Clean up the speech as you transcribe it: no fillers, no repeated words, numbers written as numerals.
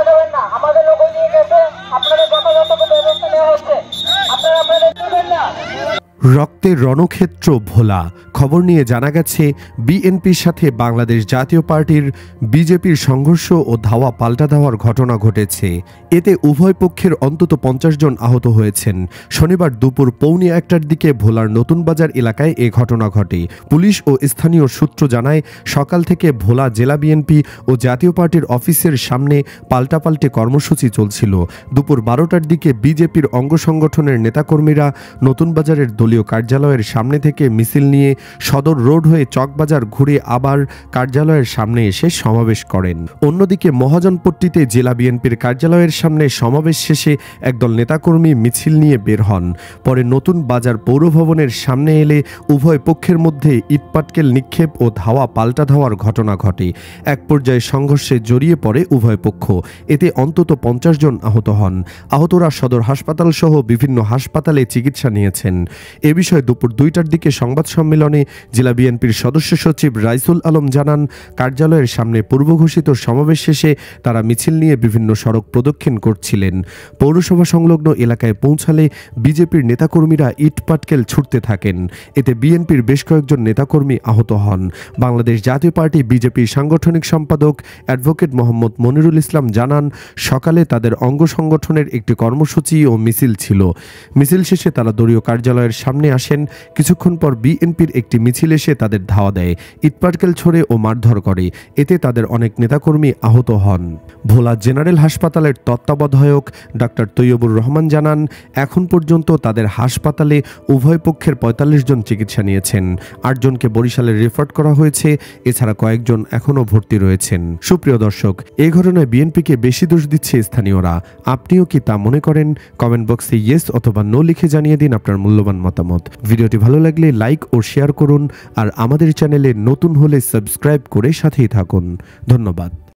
দেবেন না। আমাদের লোক নিয়ে গেছে, আপনাদের যথাযথ ব্যবস্থা নেওয়া হচ্ছে, আপনারা দেবেন না। রক্তের রণক্ষেত্র ভোলা। খবর নিয়ে জানা গেছে বিএনপির সাথে বাংলাদেশ জাতীয় পার্টির বিজেপির সংঘর্ষ ও ধাওয়া পাল্টা দেওয়ার ঘটনা ঘটেছে। এতে উভয় পক্ষের অন্তত 50 জন আহত হয়েছেন। শনিবার দুপুর 1:15টার দিকে ভোলার নতুন বাজার এলাকায় এ ঘটনা ঘটে। পুলিশ ও স্থানীয় সূত্র জানায়, সকাল থেকে ভোলা জেলা বিএনপি ও জাতীয় পার্টির অফিসের সামনে পাল্টাপাল্টে কর্মসূচি চলছিল। দুপুর 12টার দিকে বিজেপির অঙ্গ সংগঠনের নেতাকর্মীরা নতুন বাজারের দলীয় কার্যালয়ের সামনে থেকে মিছিল নিয়ে সদর রোড হয়ে চকবাজার ঘুরে আবার কার্যালয়ের সামনে এসে সমাবেশ করেন। অন্যদিকে মহাজনপট্টিতে জেলা বিএনপির কার্যালয়ের সামনে সমাবেশ শেষে একদল নেতাকর্মী মিছিল নিয়ে বের হন। পরে নতুন বাজার পৌর ভবনের সামনে এলে উভয় পক্ষের মধ্যে ইটপাটকেল নিক্ষেপ ও ধাওয়া পাল্টা ধাওয়ার ঘটনা ঘটে। এক পর্যায়ে সংঘর্ষে জড়িয়ে পড়ে উভয় পক্ষ। এতে অন্তত 50 জন আহত হন। আহতরা সদর হাসপাতাল সহ বিভিন্ন হাসপাতালে চিকিৎসা নিয়েছেন। এ বিষয়ে দুপুর 2টার দিকে সংবাদ সম্মেলনে জেলা বিএনপির সদস্য সচিব রাইসুল আলম জানান, কার্যালয়ের সামনে পূর্বঘোষিত সমাবেশ শেষে তারা মিছিল নিয়ে বিভিন্ন সড়ক প্রদক্ষিণ করছিলেন। পৌরসভা সংলগ্ন এলাকায় পৌঁছালে বিজেপির নেতাকর্মীরা ইট পাটকেল ছুটতে থাকেন। এতে বিএনপির বেশ কয়েকজন নেতাকর্মী আহত হন। বাংলাদেশ জাতীয় পার্টি বিজেপির সাংগঠনিক সম্পাদক অ্যাডভোকেট মোহাম্মদ মনিরুল ইসলাম জানান, সকালে তাদের অঙ্গ সংগঠনের একটি কর্মসূচি ও মিছিল ছিল। মিছিল শেষে তারা দলীয় কার্যালয়ের সামনে আসেন। কিছুক্ষণ পর বিএনপির একটি মিছিল এসে তাদের ধাওয়া দেয়, ইটপাটকেল ছোড়ে ও মারধর করে। এতে তাদের অনেক নেতাকর্মী আহত হন। ভোলা জেনারেল হাসপাতালের তত্ত্বাবধায়ক ডাক্তার তৈয়বুর রহমান জানান, এখন পর্যন্ত তাদের হাসপাতালে উভয় পক্ষের 45 জন চিকিৎসা নিয়েছেন। 8 জনকে বরিশালে রেফার করা হয়েছে। এছাড়া কয়েকজন এখনও ভর্তি রয়েছেন। সুপ্রিয় দর্শক, এই ঘটনায় বিএনপিকে বেশি দোষ দিচ্ছে স্থানীয়রা। আপনিও কি তা মনে করেন? কমেন্ট বক্সে ইয়েস অথবা নো লিখে জানিয়ে দিন আপনার মূল্যবান মতামত। ভিডিওটি ভালো লাগলে লাইক ও শেয়ার করুন, আর আমাদের চ্যানেলে নতুন হলে সাবস্ক্রাইব করে সাথেই থাকুন। ধন্যবাদ।